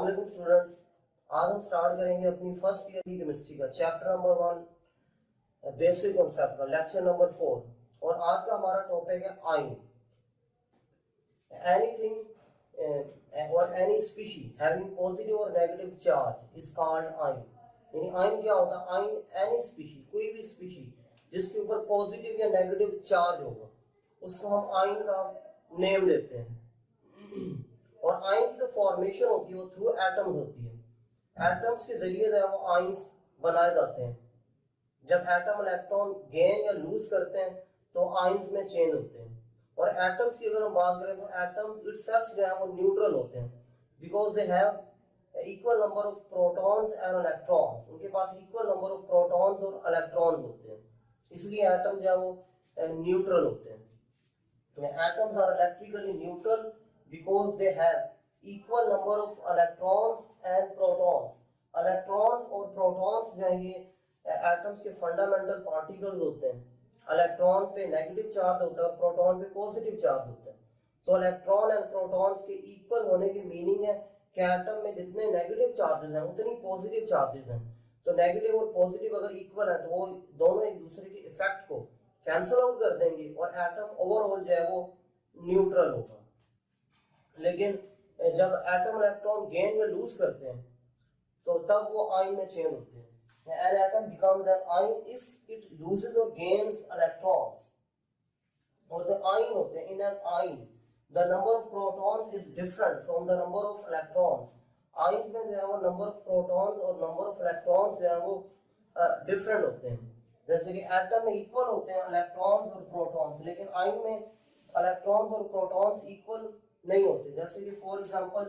अस्सलाम स्टूडेंट्स। आज हम स्टार्ट करेंगे अपनी फर्स्ट ईयर की केमिस्ट्री का चैप्टर नंबर 1 बेसिक कॉन्सेप्ट का लेक्चर नंबर 4 और आज का हमारा टॉपिक है आयन। एनीथिंग और एनी स्पीशी हैविंग पॉजिटिव और negative charge is called ion. यानी आयन क्या होता है? आयन एनी स्पीशी, कोई भी स्पीशी जिसके ऊपर पॉजिटिव या नेगेटिव चार्ज होगा उसको हम आयन का नेम देते हैं। और आयन की जो फॉर्मेशन होती है वो थ्रू एटम्स होती है। एटम्स के जरिए जो है वो आयंस बनाए जाते हैं। जब एटम इलेक्ट्रॉन गेन या लूज करते हैं तो आयंस में चेंज होते हैं। और एटम्स की अगर हम बात करें तो एटम्स इटसेल्फ जो है वो न्यूट्रल होते हैं because they have equal number of protons and electrons. उनके पास इक्वल नंबर ऑफ प्रोटॉन्स और इलेक्ट्रॉन्स होते हैं, इसलिए एटम जो है वो न्यूट्रल होते हैं। Atoms are electrically neutral because they have equal number of electrons and protons। electrons और protons जो है ये एटम्स के फंडामेंटल पार्टिकल्स होते हैं। इलेक्ट्रॉन पे नेगेटिव चार्ज होता है और प्रोटॉन पे पॉजिटिव चार्ज होता है। तो इलेक्ट्रॉन एंड प्रोटॉन्स के इक्वल होने की मीनिंग है कि एटम में जितने नेगेटिव चार्जेस हैं उतनी पॉजिटिव चार्जेस हैं। तो नेगेटिव और पॉजिटिव अगर इक्वल है तो वो दोनों एक दूसरे के इफेक्ट को कैंसिल आउट कर देंगे और एटम ओवरऑल जो है वो न्यूट्रल होगा। लेकिन जब एटम इलेक्ट्रॉन गेन या लूज करते हैं तो तब वो आयन में चेंज होते हैं। An atom becomes an ion if it loses or gains electrons। और जो आयन होते हैं, in an ion the number of protons is different from the number of electrons। Ions में जो है वो नंबर ऑफ प्रोटॉन्स और नंबर ऑफ इलेक्ट्रॉन्स जो है वो डिफरेंट होते हैं। जैसे कि एटम में इक्वल होते हैं इलेक्ट्रॉन्स और प्रोटॉन्स, लेकिन आयन में इलेक्ट्रॉन्स और प्रोटॉन्स इक्वल नहीं होते। जैसे कि for example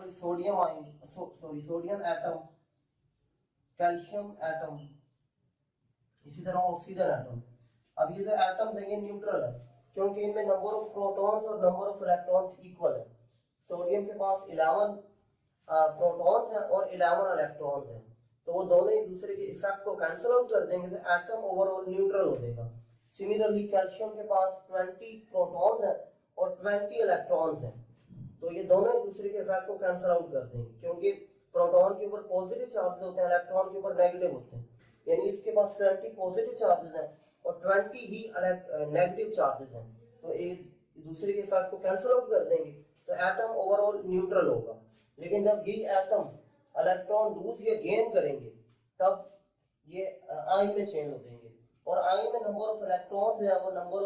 sodium ion, sodium atom, calcium atom, इसी तरह ऑक्सीजन एटम। अब ये जो एटम्स हैं ये न्यूट्रल है क्योंकि इनमें नंबर ऑफ प्रोटॉन्स और नंबर ऑफ इलेक्ट्रॉन्स इक्वल है। सोडियम के पास 11 प्रोटॉन्स हैं और 11 इलेक्ट्रॉन्स हैं, तो वो दोनों एक दूसरे के इफेक्ट को कैंसिल आउट कर देंगे तो एटम ओवरऑल न्यूट्रल हो जाएगा। सिमिलरली कैल्शियम के पास 20 प्रोटॉन्स हैं और 20 इलेक्ट्रॉन्स हैं, तो ये दोनों एक दूसरे के इफेक्ट को कैंसिल आउट कर देंगे क्योंकि प्रोटॉन के ऊपर पॉजिटिव चार्जेस होते हैं, इलेक्ट्रॉन के ऊपर नेगेटिव होते हैं। यानी इसके पास 20 पॉजिटिव चार्जेस हैं और 20 ही नेगेटिव चार्जेस हैं, तो एक दूसरे के इफेक्ट को कैंसिल आउट कर देंगे तो एटम ओवरऑल न्यूट्रल होगा। लेकिन जब ये एटम्स इलेक्ट्रॉन लूज या गेन करेंगे तब ये आयन में चेंज हो जाएंगे। और आयन में नंबर ऑफ इलेक्ट्रॉन्स है वो number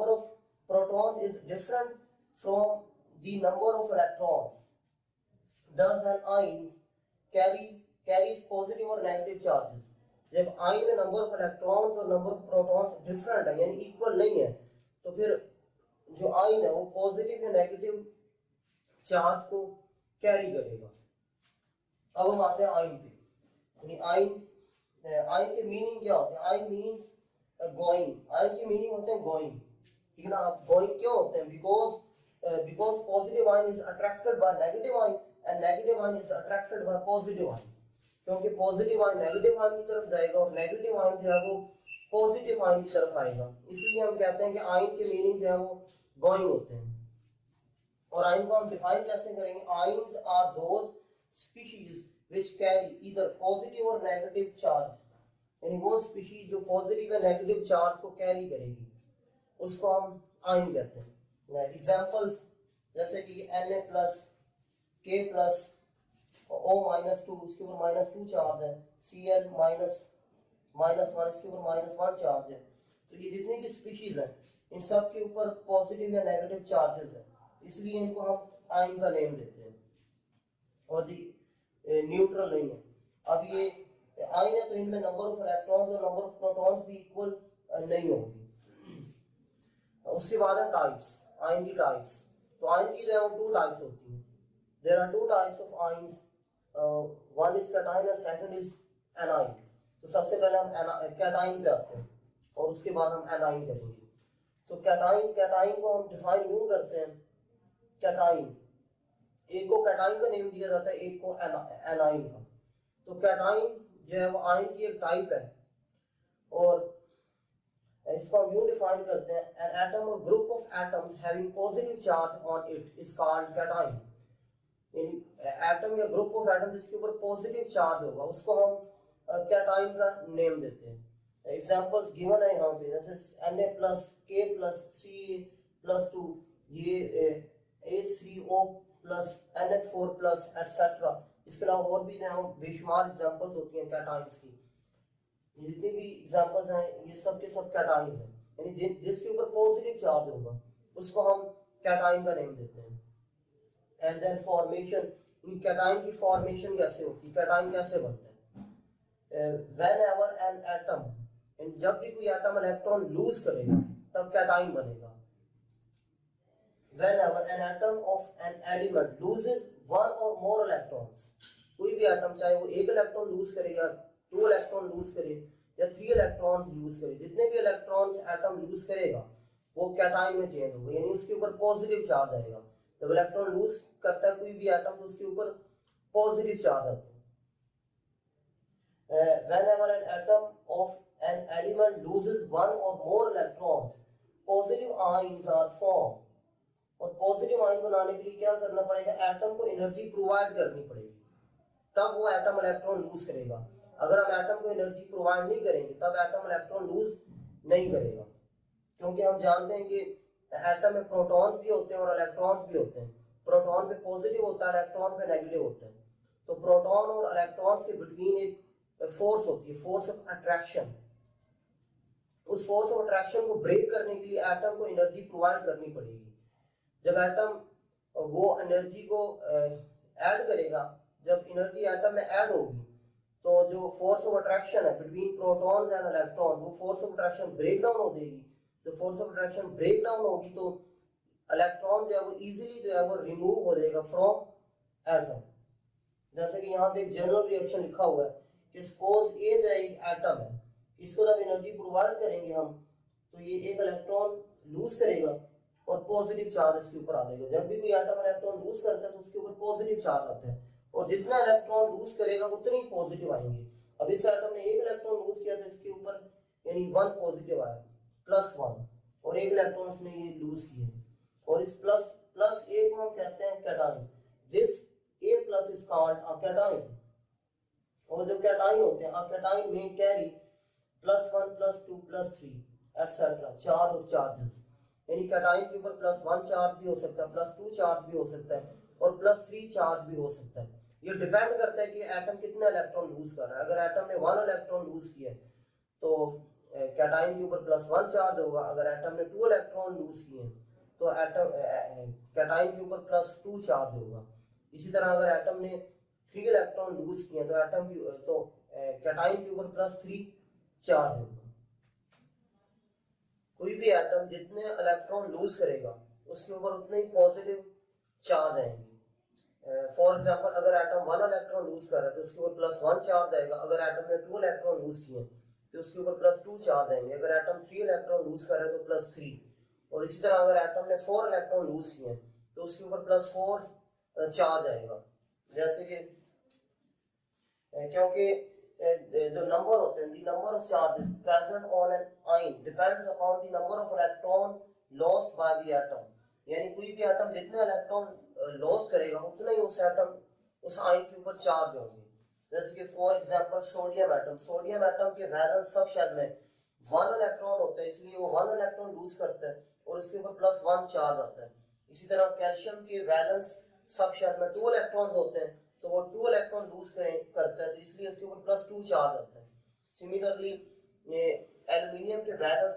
of protons is different from the number of electrons. Thus an ions carries positive और नेगेटिव चार्जेस। जब आयन में नंबर ऑफ इलेक्ट्रॉन्स और नंबर ऑफ प्रोटॉन्स डिफरेंट है यानी इक्वल नहीं है तो फिर जो आयन है वो पॉजिटिव या नेगेटिव चार्ज को कैरी करेगा। अब हम आते हैं आयन पे। आयन के मीनिंग क्या होते हैं? Ion means going. आयन की मीनिंग होते हैं गोइंग, ठीक है ना। अब गोइंग क्यों होते हैं? Because positive ion is attracted by negative ion and negative ion is attracted by positive ion. क्योंकि पॉजिटिव आयन नेगेटिव आयन की तरफ जाएगा और नेगेटिव आयन जो है वो पॉजिटिव आयन की तरफ आएगा, इसलिए हम कहते हैं कि आयन के मीनिंग जो है वो गोइंग होते हैं। और आयन को हम डिफाइन कैसे करेंगे? Ions are those species which carry either positive or negative charge। यानी वो स्पीशीज जो पॉजिटिव या नेगेटिव चार्ज को कैरी करेगी उसको हम आयन कहते हैं। एग्जांपल्स जैसे कि Na+, K+, O-2 उसके ऊपर -2 चार्ज है, Cl- -1 इसके ऊपर -1 चार्ज है। तो ये जितनी भी स्पीशीज हैं इन सब के ऊपर पॉजिटिव या नेगेटिव चार्जेस है, इसलिए इनको हम आयन का नेम देते हैं और न्यूट्रल नहीं है। अब ये आयन है तो इनमें नंबर ऑफ इलेक्ट्रॉन्स और नंबर ऑफ प्रोटॉन्स भी इक्वल नहीं होंगे। उसके बाद है टाइप्स, आयन की टाइप्स। तो आयन की जो है वो 2 टाइप्स होती हैं। There are 2 types of ions, one is cation और सेकंड इज एनायन। तो सबसे पहले हम कैटायन पे आते हैं और उसके बाद हम एनायन करेंगे। सो कैटायन को हम डिफाइन यूं करते हैं। कैटायन, एक को कैटायन का नेम दिया जाता है, एक को एनायन का। तो कैटायन जो है वो आयन की एक टाइप है और इसको हम यूं डिफाइन करते हैं, एन एटम और group of atoms having positive charge on it is called cation. Atom या ग्रुप ऑफ एटम जिसके ऊपर पॉजिटिव चार्ज होगा उसको हम कैटायन का नेम देते हैं। एग्जांपल्स गिवन है यहाँ पे, जैसे Na plus K plus Ca+2, ये H3O plus NH4 plus etcetera. इसके अलावा और भी जो बेशुमार एग्जांपल्स होती हैं कैटायंस की। जितने भी एग्जांपल्स हैं ये सब के सब कैटायंस हैं, यानी जिसके ऊपर पॉजिटिव चार्ज होगा उसको हम कैटायन का नेम देते हैं। एंड देन फॉर्मेशन, इन कैटायन की फॉर्मेशन कैसे होती है, कैटायन कैसे बनता है। व्हेनेवर एन एटम, जब भी कोई एटम इलेक्ट्रॉन लूज करेगा तब कैटायन बनेगा। Whenever an atom of an element loses one or more electrons, कोई भी एटम चाहे वो एक इलेक्ट्रॉन लूज करेगा, 2 इलेक्ट्रॉन लूज करे या 3 इलेक्ट्रॉन्स लूज करे, जितने भी इलेक्ट्रॉन्स एटम लूज करेगा वो कैटायन में चेंज होगा, यानी उसके ऊपर पॉजिटिव चार्ज आएगा। जब इलेक्ट्रॉन लूज करता है कोई भी एटम तो उसके ऊपर पॉजिटिव चार्ज आता है। Whenever an atom of an element loses one or more electrons, positive ions are formed। और पॉजिटिव आयन बनाने के लिए क्या करना पड़ेगा, एटम को एनर्जी प्रोवाइड करनी पड़ेगी, तब वो एटम इलेक्ट्रॉन लूज करेगा। अगर हम एटम को एनर्जी प्रोवाइड नहीं करेंगे तब एटम इलेक्ट्रॉन लूज नहीं करेगा, क्योंकि हम जानते हैं कि एटम में प्रोटॉन्स भी होते हैं और इलेक्ट्रॉन्स भी होते हैं। प्रोटॉन पे पॉजिटिव होता है, इलेक्ट्रॉन पे नेगेटिव होता है। तो प्रोटॉन और इलेक्ट्रॉन्स के बिटवीन एक फोर्स होती है, फोर्स ऑफ अट्रैक्शन। उस फोर्स ऑफ अट्रैक्शन को ब्रेक करने के लिए एटम को एनर्जी प्रोवाइड करनी पड़ेगी। जब एटम वो एनर्जी को ऐड करेगा, जब एनर्जी एटम में ऐड होगी तो जो फोर्स ऑफ अट्रैक्शन है बिटवीन प्रोटॉन्स एंड इलेक्ट्रॉन, वो force of attraction break down हो जाएगी। जो force of attraction break down होगी तो इलेक्ट्रॉन जो है वो इजीली जो है वो रिमूव हो जाएगा फ्रॉम एटम। जैसे कि यहाँ पे एक जनरल रिएक्शन लिखा हुआ है कि सपोज ए जो है एक एटम है, इसको जब एनर्जी प्रोवाइड करेंगे हम तो ये एक इलेक्ट्रॉन लूज करेगा और पॉजिटिव चार्ज इसके ऊपर आ जाएगा। जब भी कोई एटम इलेक्ट्रॉन लूज करता है तो उसके ऊपर पॉजिटिव चार्ज आता है, और जितना इलेक्ट्रॉन लूज करेगा उतने ही पॉजिटिव आएंगे। अब इस एटम ने एक इलेक्ट्रॉन लूज किया तो इसके ऊपर यानी 1 पॉजिटिव आया, +1, और एक इलेक्ट्रॉन इसने ये लूज किया, और इस प्लस ए को हम कहते हैं cation. This A+ is called a cation. और जो कैटायन होते हैं, अ कैटायन में कैरी +1 +2 +3 एटसेट्रा, 4 चार्जेस, यानी कैटायन के ऊपर +1 चार्ज भी हो सकता है, +2 चार्ज भी हो सकता है और +3 चार्ज भी हो सकता है। ये डिपेंड करता है कि एटम कितने इलेक्ट्रॉन लूज कर रहा है। अगर एटम ने 1 इलेक्ट्रॉन लूज किया तो कैटायन के ऊपर +1 चार्ज होगा। अगर एटम ने 2 इलेक्ट्रॉन लूज किए तो एटम कैटायन के ऊपर +2 चार्ज होगा। इसी तरह अगर एटम ने 3 इलेक्ट्रॉन लूज किए तो एटम की तो कैटायन के ऊपर +3 चार्ज होगा। कोई भी एटम जितने इलेक्ट्रॉन लूज करेगा उसके ऊपर उतने ही पॉजिटिव चार्ज आएंगे। फॉर एग्जांपल अगर एटम 1 इलेक्ट्रॉन लूज कर रहा है तो उसके ऊपर +1 चार्ज आएगा। अगर एटम ने 2 इलेक्ट्रॉन लूज किए तो उसके ऊपर +2 चार्ज आएंगे। अगर एटम 3 इलेक्ट्रॉन लूज कर रहा है तो +3, और इसी तरह अगर एटम ने 4 इलेक्ट्रॉन लूज किए तो उसके ऊपर +4 चार्ज आएगा। जैसे कि क्योंकि जो नंबर होते हैं, the number of charges present on an ion depends upon the number of electron lost by the atom। यानी कोई भी एटम जितने इलेक्ट्रॉन लॉस करेगा उतना ही उस आयन के ऊपर चार्ज होंगे। जैसे कि फॉर एग्जांपल सोडियम एटम के वैलेंस सब शेल में 1 इलेक्ट्रॉन होता है, इसलिए वो 1 इलेक्ट्रॉन लूज करता है और उसके ऊपर +1 चार्ज आता है। इसी तरह कैल्शियम के वैलेंस सब शेल में 2 इलेक्ट्रॉन्स होते हैं तो वो 2 इलेक्ट्रॉन लूज करता है तो इसलिए उसके ऊपर +2 चार्ज आता है। सिमिलरली एल्युमिनियम के वैलेंस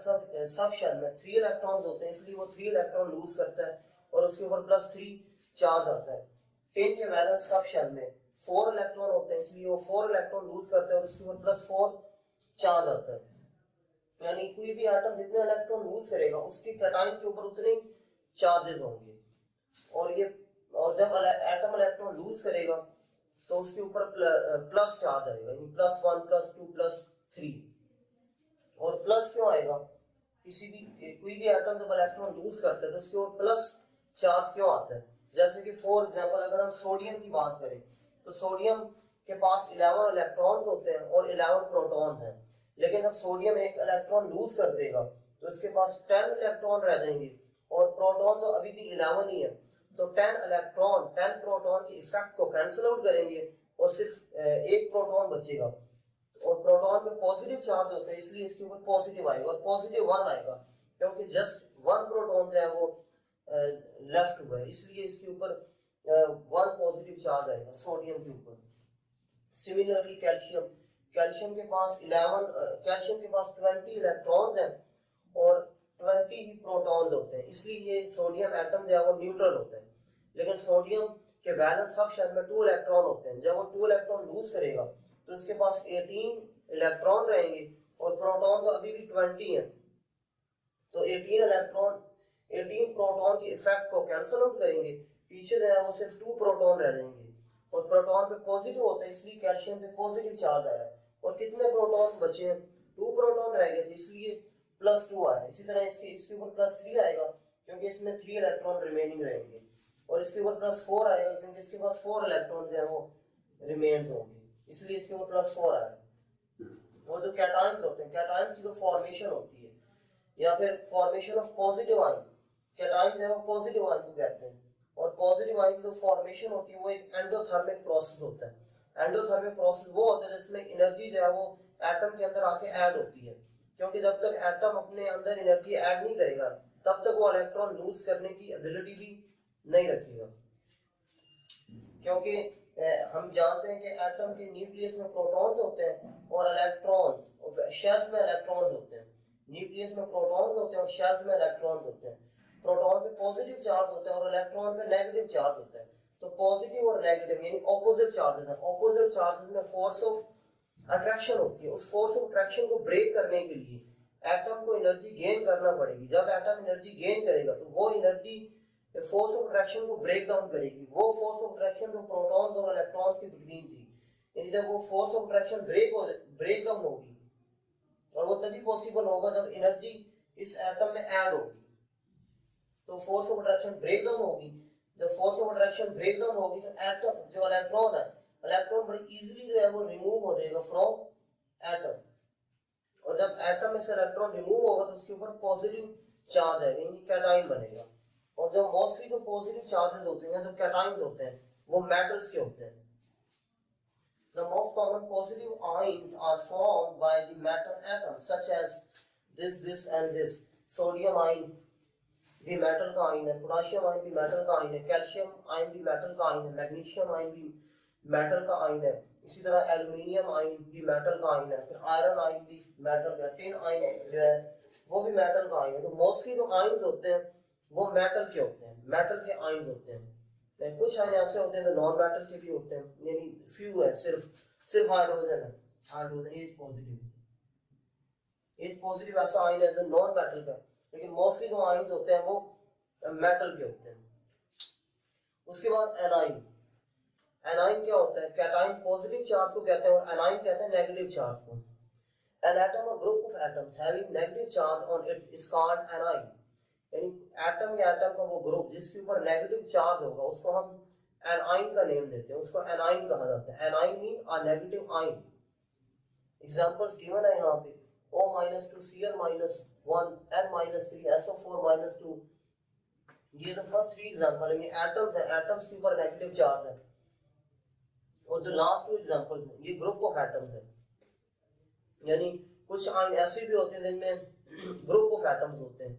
सब शेल में 3 इलेक्ट्रॉन्स होते हैं, इसलिए वो 3 इलेक्ट्रॉन लूज करता है और उसके ऊपर +3 चार्ज आता है। टिन के वैलेंस सब शेल में 4 इलेक्ट्रॉन होते हैं, इसलिए वो 4 इलेक्ट्रॉन लूज करता है और उसके ऊपर +4 चार्ज आता है। यानी कोई भी एटम जितने इलेक्ट्रॉन लूज करेगा उसके कैटायन के ऊपर उतने चार्जेस होंगे। और जब एटम इलेक्ट्रॉन लूज करेगा तो उसके ऊपर प्लस चार्ज आएगा, यानी +1 +2 +3। और प्लस क्यों आएगा, कोई भी एटम जब इलेक्ट्रॉन लूज करता है तो उसके ऊपर प्लस चार्ज क्यों आता है। जैसे कि फॉर एग्जांपल अगर हम सोडियम की बात करें तो सोडियम के पास 11 इलेक्ट्रॉन्स होते हैं और 11 प्रोटॉन्स हैं, लेकिन जब सोडियम एक इलेक्ट्रॉन लूज कर देगा तो इसके पास 10 इलेक्ट्रॉन रह जाएंगे और प्रोटॉन तो अभी भी 11 ही है, तो 10 इलेक्ट्रॉन 10 प्रोटॉन के इफेक्ट को कैंसिल आउट करेंगे और सिर्फ एक प्रोटॉन बचेगा, और प्रोटॉन में पॉजिटिव चार्ज होता है इसलिए इसके ऊपर पॉजिटिव आएगा और पॉजिटिव 1 आएगा, क्योंकि जस्ट 1 प्रोटॉन जो है वो लेफ्ट हुआ है, इसलिए इसके ऊपर 1 पॉजिटिव चार्ज आएगा सोडियम के ऊपर। सिमिलरली कैल्शियम, कैल्शियम के पास 20 इलेक्ट्रॉन्स हैं और 20 ही प्रोटॉन्स होते हैं, इसलिए ये सोडियम एटम जो है वो न्यूट्रल होता है। लेकिन सोडियम के वैलेंस सब शेल में 2 इलेक्ट्रॉन होते हैं, जब वो 2 इलेक्ट्रॉन लूज करेगा तो इसके पास 18 इलेक्ट्रॉन रहेंगे और प्रोटॉन तो अभी भी 20 है, तो 18 प्रोटॉन के इफेक्ट को कैंसिल आउट करेंगे, पीछे जो है वो सिर्फ 2 प्रोटॉन रह जाएंगे और प्रोटॉन पे पॉजिटिव होता है इसलिए कैल्शियम पे पॉजिटिव चार्ज आया, और कितने प्रोटॉन बचे हैं, 2 प्रोटॉन रह गए थे इसलिए +2 आया। इसी तरह इसके ऊपर +3 आएगा क्योंकि इसमें 3 इलेक्ट्रॉन रिमेनिंग रहेंगे, और इसके ऊपर +4 आएगा क्योंकि इसके पास 4 इलेक्ट्रॉन जो है वो रिमेन्स होंगे, इसलिए इसके ऊपर +4 आएगा। और जो कैटायंस होते हैं, कैटायंस की जो फॉर्मेशन होती है या फिर formation of positive ion, cation जो है वो पॉजिटिव आयन को कहते हैं, और पॉजिटिव आयन की जो फॉर्मेशन होती है वो एक एंडोथर्मिक प्रोसेस होता है। एंडोथर्मिक प्रोसेस वो होता है जिसमें एनर्जी जो है वो एटम के अंदर आके ऐड होती है, क्योंकि जब तक एटम अपने अंदर एनर्जी ऐड नहीं करेगा तब तक वो इलेक्ट्रॉन लूज करने की एबिलिटी भी नहीं रखेगा, क्योंकि हम जानते हैं कि एटम के न्यूक्लियस में प्रोटॉन्स होते हैं और इलेक्ट्रॉन्स, शेल्स में इलेक्ट्रॉन्स होते हैं। न्यूक्लियस में प्रोटॉन्स होते हैं और शेल्स में इलेक्ट्रॉन्स होते हैं। प्रोटॉन पे पॉजिटिव चार्ज होता है और इलेक्ट्रॉन पे नेगेटिव चार्ज होता है, तो पॉजिटिव और नेगेटिव यानी ऑपोजिट चार्जेस हैं। ऑपोजिट चार्जेस में फोर्स ऑफ अट्रैक्शन होती है, उस फोर्स ऑफ अट्रैक्शन को ब्रेक करने के लिए एटम को एनर्जी गेन करना पड़ेगी। जब एटम एनर्जी गेन करेगा तो वो एनर्जी फोर्स ऑफ अट्रैक्शन को ब्रेक डाउन करेगी, वो फोर्स ऑफ अट्रैक्शन जो प्रोटॉन्स और इलेक्ट्रॉन्स के बिटवीन थी, यानी जब वो force of attraction break down होगी, और वो तभी पॉसिबल होगा जब एनर्जी इस एटम में ऐड होगी, तो force of attraction break down होगी। जब force of attraction break down होगी तो एटम जो इलेक्ट्रॉन है, इलेक्ट्रॉन बड़ी इजीली जो है वो रिमूव हो जाएगा फ्रॉम एटम, और जब एटम में से इलेक्ट्रॉन रिमूव होगा तो उसके ऊपर पॉजिटिव चार्ज है यानी कैटायन बनेगा। और जो मोस्टली जो पॉजिटिव चार्जेस होते हैं, जो कैटायंस होते हैं, वो मेटल्स के होते हैं। The most common positive ions are formed by the metal atoms such as this and this. Sodium ion भी मेटल का आयन है, पोटेशियम आयन भी मेटल का आयन है, कैल्शियम आयन भी मेटल का आयन है, मैग्नीशियम आयन भी मेटल का आयन है, इसी तरह एल्युमिनियम आयन भी मेटल का आयन है, फिर आयरन आयन भी मेटल का, टिन आयन जो है वो भी मेटल का आयन है। तो मोस्टली जो आयन्स होते हैं वो मेटल के होते हैं, मेटल के आयन्स होते हैं। कुछ आयन ऐसे होते हैं जो नॉन मेटल के भी होते हैं, यानी फ्यू है, सिर्फ हाइड्रोजन है, हाइड्रोजन एच पॉजिटिव ऐसा आयन है जो नॉन मेटल का, लेकिन मोस्टली जो आयन्स होते हैं वो मेटल के होते हैं। उसके बाद एनाइन, एनाइन क्या होता है, कैटायन पॉजिटिव चार्ज को कहते हैं और एनाइन कहते हैं नेगेटिव चार्ज को। An atom or group of atoms having negative charge on it is called anion, यानी एटम या एटम का वो ग्रुप जिसके ऊपर नेगेटिव चार्ज होगा उसको हम एनाइन का नेम देते हैं, उसको एनाइन कहा जाता है। A9 mean a negative ion. Examples given है यहाँ पे O-2 Cl-1 N-3 SO4-2, ये तो फर्स्ट 3 एग्जांपल है, ये एटम्स है, एटम्स के ऊपर नेगेटिव चार्ज है। और जो लास्ट 2 एग्जांपल्स हैं ये ग्रुप ऑफ एटम्स है, यानी कुछ आयन ऐसे भी होते हैं जिनमें ग्रुप ऑफ एटम्स होते हैं।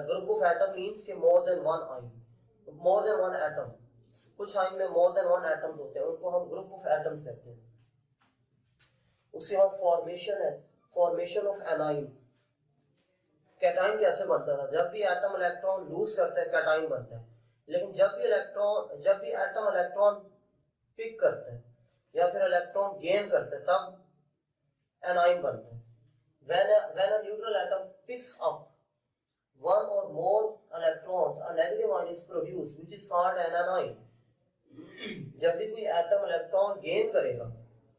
ग्रुप ऑफ एटम मींस के more than one ion, more than one atom, कुछ आयन में मोर देन वन एटम्स होते हैं, उनको हम ग्रुप ऑफ एटम्स कहते हैं। उसके बाद फॉर्मेशन है, फॉर्मेशन ऑफ एनाइन। कैटायन कैसे बनता था, जब भी एटम इलेक्ट्रॉन लूज करता है कैटायन बनता है, लेकिन जब भी एटम इलेक्ट्रॉन पिक करता है या फिर इलेक्ट्रॉन गेन करता है तब एनाइन बनता है। when a neutral atom picks up one or more electrons, a negative ion is produced which is called an anion. जब भी कोई एटम इलेक्ट्रॉन गेन करेगा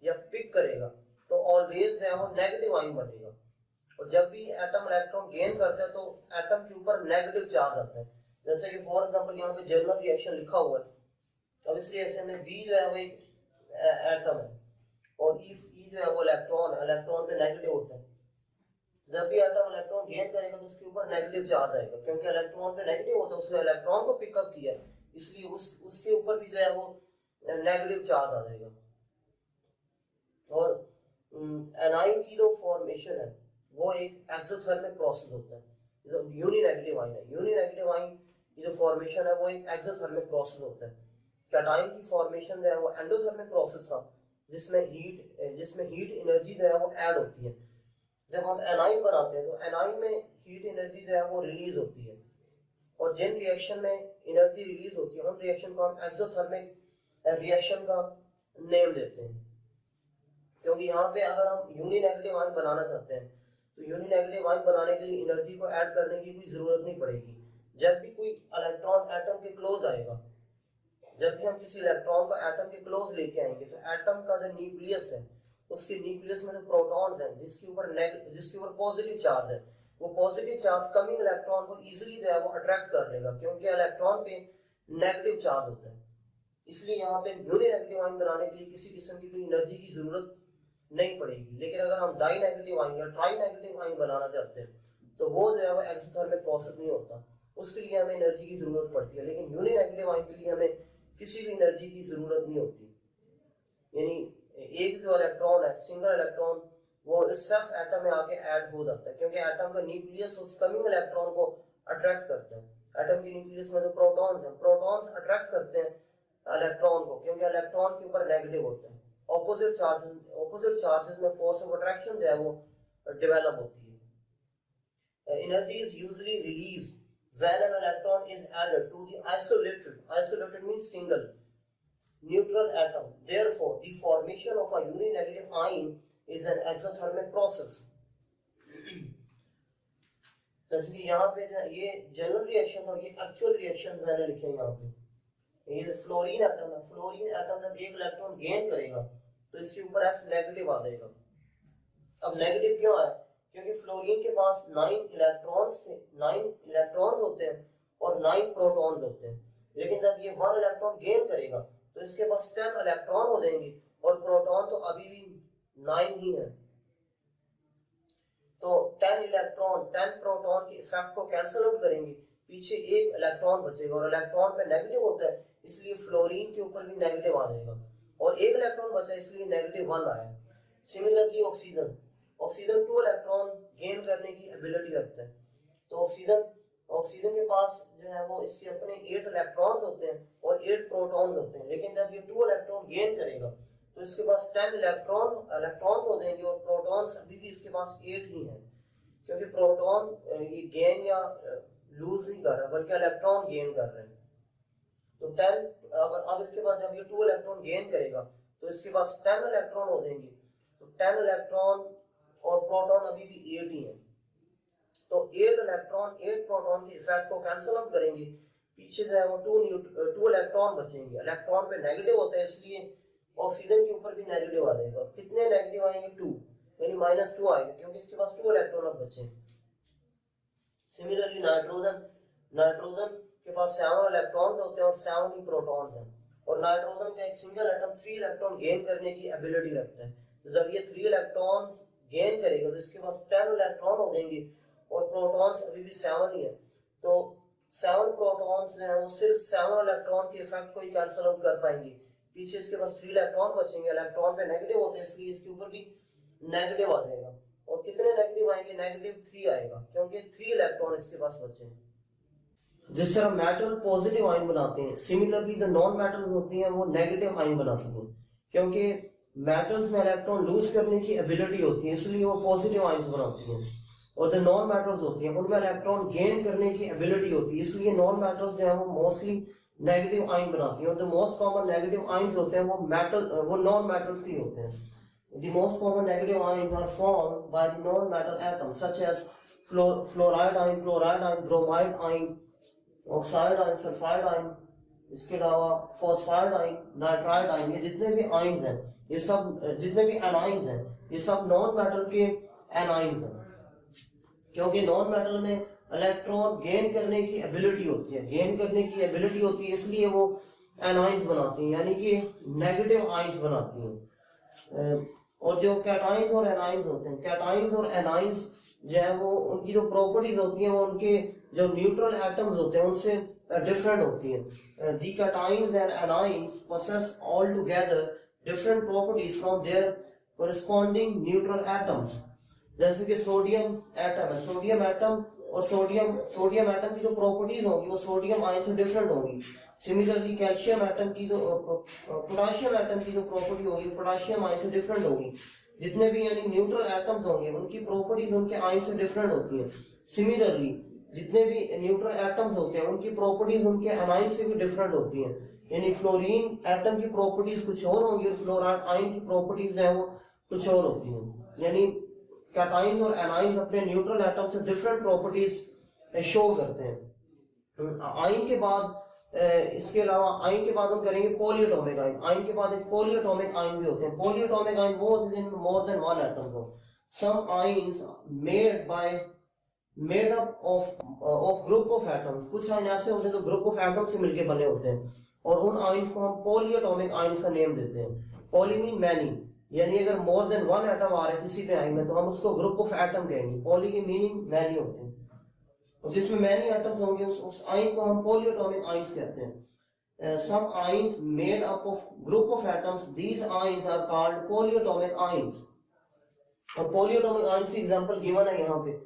या पिक करेगा तो ऑलवेज है वो नेगेटिव आयन बनेगा, और जब भी एटम इलेक्ट्रॉन गेन करता है तो एटम के ऊपर नेगेटिव चार्ज आता है। जैसे कि फॉर एग्जांपल यहाँ पे जर्नल रिएक्शन लिखा हुआ है, अब इस रिएक्शन में बी जो है वो एक एटम है और ई जो है वो इलेक्ट्रॉन पे नेगेटिव होता है, जब भी एटम इलेक्ट्रॉन गेन करेगा तो उसके ऊपर नेगेटिव चार्ज रहेगा, क्योंकि इलेक्ट्रॉन पे नेगेटिव होता है, उसने इलेक्ट्रॉन को पिकअप किया, इसलिए उसके ऊपर भी जो है वो नेगेटिव चार्ज आ जाएगा। और एनाइन की जो फॉर्मेशन है वो एक एक्सोथर्मिक प्रोसेस होता है, जो यूनिनेगेटिव आयन है, यूनिनेगेटिव आयन की जो फॉर्मेशन है वो एक एक्सोथर्मिक प्रोसेस होता है। कैटाइन की फॉर्मेशन जो है वो एंडोथर्मिक प्रोसेस था, जिसमें हीट एनर्जी जो है वो ऐड होती है। जब हम एनाइन बनाते हैं तो एनाइन में हीट एनर्जी जो है वो रिलीज होती है, और जिन रिएक्शन में एनर्जी रिलीज होती है उन रिएक्शन को हम एक्सोथर्मिक रिएक्शन का नेम देते हैं। क्योंकि यहाँ पे अगर हम यूनिनेगेटिव आयन बनाना चाहते हैं तो यूनिनेगेटिव आयन बनाने के लिए एनर्जी को ऐड करने की कोई जरूरत नहीं पड़ेगी। जब भी कोई इलेक्ट्रॉन एटम के क्लोज आएगा, जब भी हम किसी इलेक्ट्रॉन को एटम के क्लोज लेके आएंगे तो एटम का जो न्यूक्लियस है, उसके न्यूक्लियस में जो प्रोटॉन्स हैं जिसके ऊपर पॉजिटिव चार्ज है, वो पॉजिटिव चार्ज कमिंग इलेक्ट्रॉन को इजीली जो है वो अट्रैक्ट कर लेगा, क्योंकि इलेक्ट्रॉन पे नेगेटिव चार्ज होता है। इसलिए यहाँ पे यूनिनेगेटिव आयन बनाने के लिए किसी किस्म की कोई एनर्जी की जरूरत नहीं पड़ेगी। लेकिन अगर हम डाई नेगेटिव आयन या ट्राई नेगेटिव आयन बनाना चाहते हैं तो वो जो है वो एक्सोथर्मिक प्रोसेस नहीं होता, उसके लिए हमें एनर्जी की जरूरत पड़ती है। लेकिन यूनिनेगेटिव आयन के लिए हमें किसी भी एनर्जी की जरूरत नहीं होती। यानी एक जो इलेक्ट्रॉन है, सिंगल इलेक्ट्रॉन, वो सिर्फ एटम में आके ऐड हो जाता है, क्योंकि एटम का न्यूक्लियस उस कमिंग इलेक्ट्रॉन को अट्रैक्ट करता है। एटम के न्यूक्लियस में जो प्रोटॉन्स हैं, प्रोटॉन्स अट्रैक्ट करते हैं इलेक्ट्रॉन को, क्योंकि इलेक्ट्रॉन के ऊपर नेगेटिव होता है। ऑपोजिट चार्जेस में फोर्स ऑफ अट्रैक्शन जो है वो डेवलप होती है। Energy is usually release when an electron is added to the isolated means single neutral atom. Therefore, the formation of a uninegative ion is an exothermic process. जैसे कि यहाँ पे ये जनरल रिएक्शन और ये एक्चुअल रिएक्शन मैंने लिखे हैं यहाँ पे। ये फ्लोरीन एटम है, फ्लोरीन एटम जब एक इलेक्ट्रॉन गेन करेगा तो इसके ऊपर F नेगेटिव आ जाएगा। अब नेगेटिव क्यों आया? क्योंकि फ्लोरीन के पास 9 इलेक्ट्रॉन्स होते हैं और 9 प्रोटॉन्स होते हैं, लेकिन जब ये 1 इलेक्ट्रॉन गेन करेगा तो इसके पास 10 इलेक्ट्रॉन हो जाएंगे और प्रोटॉन तो अभी भी 9 ही है। तो 10 प्रोटॉन के इफेक्ट को कैंसिल आउट करेंगे, पीछे एक इलेक्ट्रॉन बचेगा और इलेक्ट्रॉन पे नेगेटिव होता है, इसलिए फ्लोरीन के ऊपर भी नेगेटिव आ जाएगा, और एक इलेक्ट्रॉन बचा इसलिए -1 आया। सिमिलरली ऑक्सीजन 2 इलेक्ट्रॉन गेन करने की एबिलिटी रखता है। तो ऑक्सीजन के पास जो है वो इसके अपने 8 इलेक्ट्रॉन्स होते हैं और 8 प्रोटॉन्स होते हैं, लेकिन जब ये 2 इलेक्ट्रॉन गेन करेगा तो इसके पास 10 इलेक्ट्रॉन्स हो जाएंगे और प्रोटॉन्स अभी भी इसके पास 8 ही हैं, क्योंकि प्रोटॉन ये गेन या लूज नहीं कर रहा बल्कि इलेक्ट्रॉन गेन कर रहे हैं। तो 10 अब इसके बाद जब ये 2 इलेक्ट्रॉन गेन करेगा तो इसके पास 10 इलेक्ट्रॉन हो जाएंगे। तो 10 इलेक्ट्रॉन और प्रोटॉन अभी भी 8 ही है, तो 8 प्रोटॉन के इफेक्ट को कैंसिल आउट करेंगे, पीछे जो है वो 2 इलेक्ट्रॉन बचेंगे। इलेक्ट्रॉन पे नेगेटिव होता है इसलिए ऑक्सीजन के ऊपर भी नेगेटिव आ जाएगा। कितने नेगेटिव आएंगे? 2, यानी -2 आएंगे, क्योंकि इसके पास 2 इलेक्ट्रॉन अब बचे। सिमिलरली नाइट्रोजन के पास 7 इलेक्ट्रॉन्स होते हैं और 7 ही प्रोटॉन्स हैं, और नाइट्रोजन का एक सिंगल एटम 3 इलेक्ट्रॉन गेन करने की एबिलिटी रखता है। तो जब ये 3 इलेक्ट्रॉन्स गेन करेगा तो इसके पास 10 इलेक्ट्रॉन हो जाएंगे और प्रोटॉन्स अभी भी 7 ही है। तो 7 प्रोटॉन्स जो है वो सिर्फ 7 इलेक्ट्रॉन के इफेक्ट को ही कैंसिल आउट कर पाएंगे, पीछे इसके पास 3 इलेक्ट्रॉन बचेंगे। इलेक्ट्रॉन पे नेगेटिव होते हैं इसलिए इसके ऊपर भी नेगेटिव आ जाएगा, और कितने नेगेटिव आएंगे? -3 आएगा, क्योंकि 3 इलेक्ट्रॉन इसके पास बचे हैं। जिस तरह मेटल पॉजिटिव आयन बनाते हैं, सिमिलरली जो नॉन मेटल्स होती हैं वो नेगेटिव आयन बनाती हैं, क्योंकि मेटल्स में इलेक्ट्रॉन लूज करने की एबिलिटी होती है इसलिए वो पॉजिटिव आयंस बनाती हैं, और जो नॉन मेटल्स होती हैं उनमें इलेक्ट्रॉन गेन करने की एबिलिटी होती है इसलिए नॉन मेटल्स जो है वो मोस्टली नेगेटिव आयन बनाती हैं। और जो मोस्ट कॉमन नेगेटिव आयंस होते हैं वो नॉन मेटल्स के होते हैं। The most common negative ions are formed by the non-metal atoms such as fluoride ion, chloride ion, bromide ion, oxide ion, sulfide ion, इसके अलावा फॉस्फाइड आयन, नाइट्राइड आयन, ये जितने भी आयन्स हैं, ये सब जितने भी एनाइंस हैं, ये सब नॉन मेटल के एनाइंस हैं, क्योंकि नॉन मेटल में इलेक्ट्रॉन गेन करने की एबिलिटी होती है, इसलिए वो एनाइंस बनाती हैं, यानी कि नेगेटिव आयंस बनाती हैं। और जो कैटाइंस और एनाइंस होते हैं, कैटाइंस और एनाइंस जो है वो उनकी जो प्रॉपर्टीज होती हैं वो उनके जो न्यूट्रल एटम्स होते हैं उनसे डिफरेंट होती हैं। The cations and anions possess altogether different properties from their corresponding neutral atoms। जैसे कि सोडियम एटम है, सोडियम एटम और सोडियम एटम की जो प्रॉपर्टीज होंगी वो सोडियम आयन से डिफरेंट होंगी। सिमिलरली कैल्शियम एटम की जो पोटाशियम एटम की जो प्रॉपर्टी होगी पोटाशियम आयन से डिफरेंट होगी। जितने भी यानी न्यूट्रल एटम्स होंगे उनकी प्रॉपर्टीज उनके आयन से डिफरेंट होती हैं। सिमिलरली जितने भी न्यूट्रल एटम्स होते हैं उनकी प्रॉपर्टीज उनके एनाइन से भी डिफरेंट होती हैं। यानी फ्लोरीन एटम की प्रॉपर्टीज कुछ और होंगी और फ्लोराइड आयन की प्रॉपर्टीज है वो कुछ और होती हैं। यानी कैटाइंस और एनाइंस अपने न्यूट्रल एटम से डिफरेंट प्रॉपर्टीज शो करते हैं। आयन के बाद इसके अलावा आयन के बाद हम करेंगे पॉलीएटॉमिक आयन। आयन के बाद एक पॉलीएटॉमिक आयन भी होते हैं। पॉलीएटॉमिक आयन वो होते हैं मोर देन वन एटम्स हो। Some ions made up of group of atoms. कुछ आयन ऐसे होते हैं जो ग्रुप ऑफ एटम्स से मिलकर बने होते हैं और उन आयंस को हम पॉलीएटॉमिक आयंस का नेम देते हैं। पॉली मीन मैनी, यानी अगर मोर देन वन एटम आ रहे हैं किसी भी आयन में तो हम उसको ग्रुप ऑफ एटम कहेंगे। पॉली की मीनिंग मैनी होते हैं और जिसमें मैनी एटम्स होंगे उस आयन को हम पॉलीएटॉमिक आयंस कहते हैं। Some ions made up of group of atoms, these ions are called polyatomic ions. और पॉलीएटॉमिक आयंस की एग्जांपल गिवन है यहाँ पे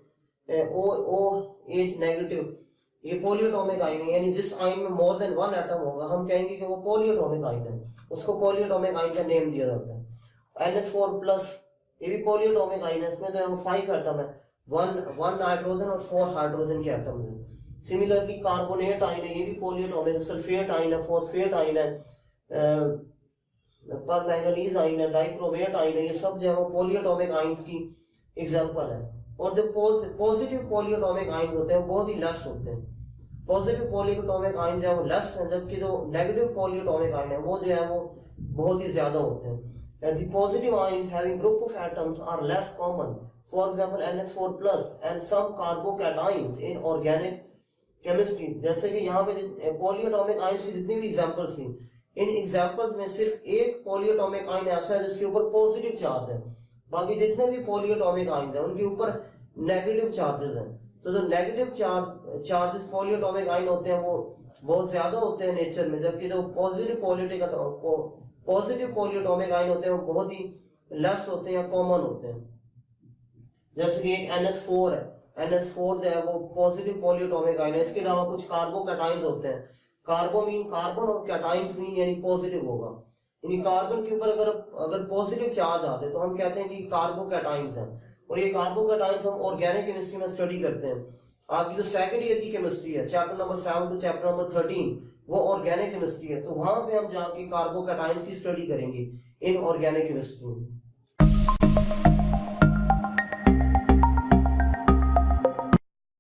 OH नेगेटिव, ये पॉलीएटॉमिक आयन है। यानी जिस आयन में मोर देन वन एटम होगा हम कहेंगे कि वो पॉलीएटॉमिक आयन है, उसको पॉलीएटॉमिक आयन का नेम दिया जाता है। NH4+, ये भी पॉलीएटॉमिक आयन है, इसमें तो हम 5 एटम है, वन नाइट्रोजन और 4 हाइड्रोजन के एटम है। सिमिलरली कार्बोनेट आयन है, ये भी पॉलीएटॉमिक, सल्फेट आयन है, फॉस्फेट आयन है, परमैंगनीज आयन है, डाइक्रोमेट आयन है, ये सब जो है वो पॉलीएटॉमिक आयंस की एग्जांपल है। और जो पॉजिटिव पॉलीएटॉमिक आयंस होते हैं बहुत ही लेस होते हैं। पॉजिटिव पॉलीएटॉमिक आयन जो है वो लेस है, जबकि जो नेगेटिव पॉलीएटॉमिक आयन है वो जो है वो बहुत ही ज्यादा होते हैं। And the positive ions having group of atoms are less common. For example, NH4+ and some carbocations in organic chemistry। जैसे कि यहाँ पे पॉलीएटॉमिक आयंस की जितनी भी एग्जांपल्स थी, इन एग्जांपल्स में सिर्फ एक पॉलीएटॉमिक आयन ऐसा है जिसके ऊपर पॉजिटिव चार्ज है, बाकी जितने भी पॉलीएटॉमिक आयंस हैं उनके ऊपर नेगेटिव चार्जेस हैं। तो जो नेगेटिव चार्जेस पॉलीएटॉमिक आयन होते हैं वो बहुत ज्यादा होते हैं नेचर में, जबकि जो पॉजिटिव पॉलीएटॉमिक आयन होते हैं वो बहुत ही लेस होते हैं या कॉमन होते हैं। जैसे कि एक NH4 है, NH4 जो है वो पॉजिटिव पॉलीएटॉमिक आयन है। इसके अलावा कुछ कार्बोकैटाइंस होते हैं, कार्बो मीन कार्बन और कैटाइंस मीन यानी पॉजिटिव होगा। यानी कार्बन के ऊपर अगर पॉजिटिव चार्ज आते तो हम कहते हैं कि कार्बोकैटाइंस हैं। और ये कार्बोकैटाइंस हम ऑर्गेनिक केमिस्ट्री में स्टडी करते हैं। आपकी जो सेकंड ईयर की केमिस्ट्री है, chapter number 7 to chapter number 13, वो ऑर्गेनिक केमिस्ट्री है, तो वहां पे हम जाके कार्बोकैटाइंस की स्टडी करेंगे इन ऑर्गेनिक केमिस्ट्री में।